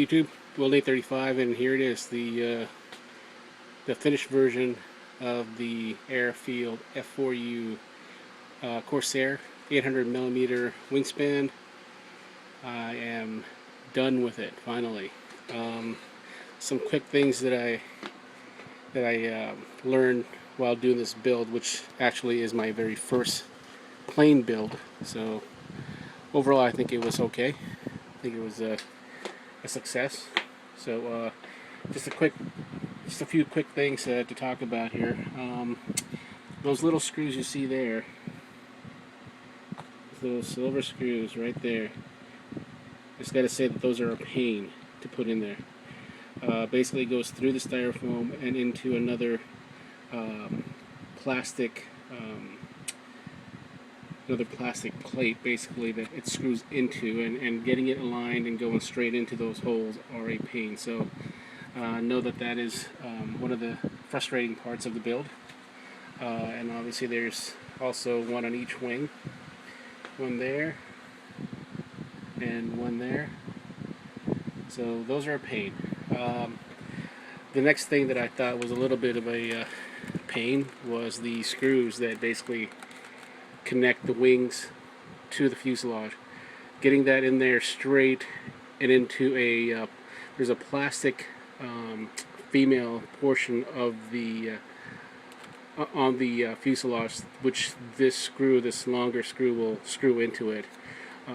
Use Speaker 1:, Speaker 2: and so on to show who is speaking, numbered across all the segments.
Speaker 1: YouTube, Will835, and here it is, the finished version of the Airfield F4U Corsair 800mm wingspan. I am done with it finally. Some quick things that I learned while doing this build, which actually is my very first plane build. So overall, I think it was okay. I think it was a success. So just a few quick things to talk about here. Those little screws you see there, those silver screws right there, just got to say that those are a pain to put in there. Basically goes through the styrofoam and into another plastic plate, basically, that it screws into, and getting it aligned and going straight into those holes are a pain. So know that is one of the frustrating parts of the build. And obviously there's also one on each wing, one there and one there, so those are a pain. The next thing that I thought was a little bit of a pain was the screws that basically connect the wings to the fuselage. Getting that in there straight and into a there's a plastic female portion of the on the fuselage, which this longer screw will screw into it.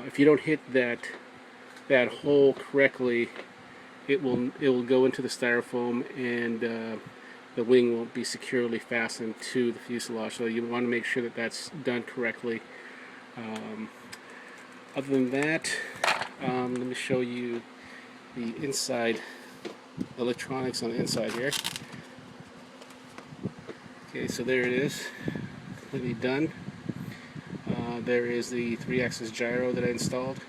Speaker 1: If you don't hit that hole correctly, it will go into the styrofoam, and the wing won't be securely fastened to the fuselage. So you want to make sure that that's done correctly. Other than that, let me show you the inside electronics on the inside here. Okay, so there it is, completely done. There is the 3-axis gyro that I installed.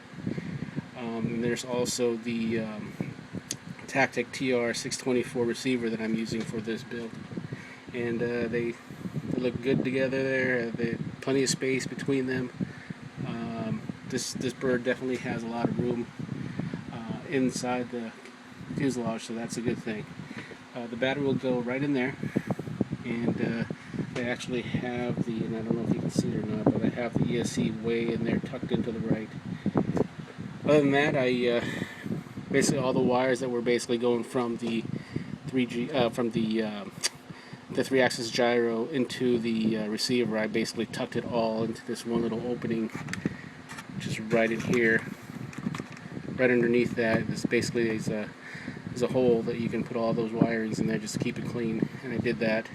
Speaker 1: And there's also the Tactic TR624 receiver that I'm using for this build. And they look good together there. There's plenty of space between them. This bird definitely has a lot of room inside the fuselage, so that's a good thing. The battery will go right in there, and they actually have the, and I don't know if you can see it or not, but I have the ESC way in there, tucked into the right. Other than that, I basically all the wires that were basically going from the 3-axis gyro into the receiver, I basically tucked it all into this one little opening, which is right in here. Right underneath that, this basically is a hole that you can put all those wirings in there just to keep it clean, and I did that.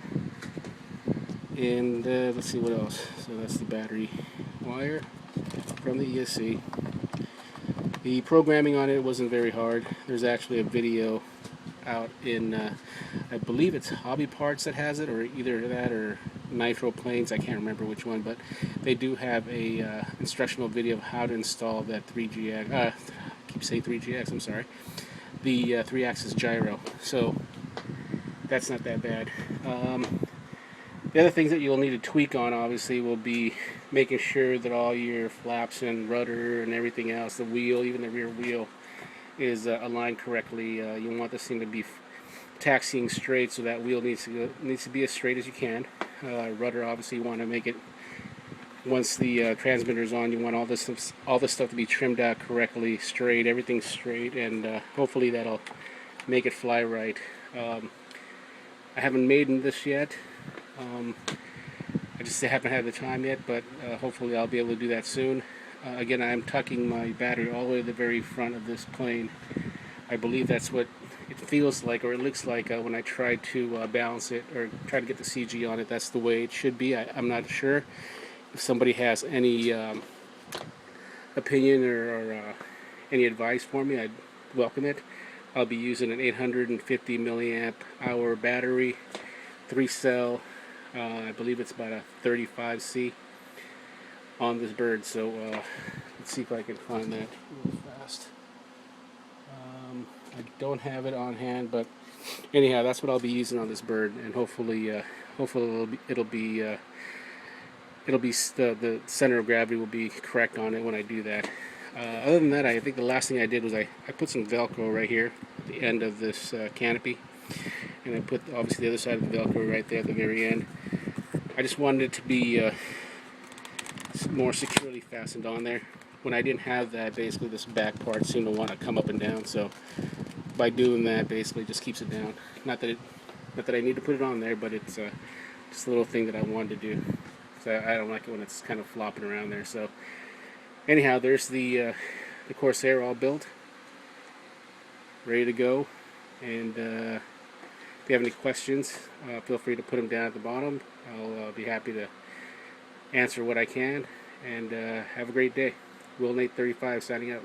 Speaker 1: And let's see what else. So that's the battery wire from the ESC. The programming on it wasn't very hard. There's actually a video out in, I believe it's Hobbypartz that has it, or either that or Nitro Planes, I can't remember which one, but they do have a instructional video of how to install that 3GX, I keep saying 3GX, I'm sorry, the 3-axis gyro. So that's not that bad. The other things that you'll need to tweak on, obviously, will be making sure that all your flaps and rudder and everything else, the wheel, even the rear wheel, is aligned correctly. You want this thing to be taxiing straight, so that wheel needs to be as straight as you can. Rudder, obviously, you want to make it, once the transmitter's on, you want all this stuff to be trimmed out correctly, straight, everything straight, and hopefully that'll make it fly right. I haven't made this yet. I just haven't had the time yet, but hopefully I'll be able to do that soon. Again, I'm tucking my battery all the way to the very front of this plane. I believe that's what it feels like, or it looks like, when I try to balance it or try to get the CG on it. That's the way it should be. I'm not sure. If somebody has any opinion or any advice for me, I'd welcome it. I'll be using an 850 milliamp hour battery, 3-cell. I believe it's about a 35C on this bird. So let's see if I can find that real fast. I don't have it on hand, but anyhow, that's what I'll be using on this bird, and hopefully it'll be the center of gravity will be correct on it when I do that. Other than that, I think the last thing I did was I put some Velcro right here at the end of this canopy, and I put obviously the other side of the Velcro right there at the very end. I just wanted it to be more securely fastened on there. When I didn't have that, basically this back part seemed to want to come up and down, so by doing that, basically just keeps it down. Not that I need to put it on there, but it's just a little thing that I wanted to do. So I don't like it when it's kind of flopping around there. So anyhow, there's the Corsair all built, ready to go. And if you have any questions, feel free to put them down at the bottom. I'll be happy to answer what I can. And have a great day. Will Nate 35 signing out.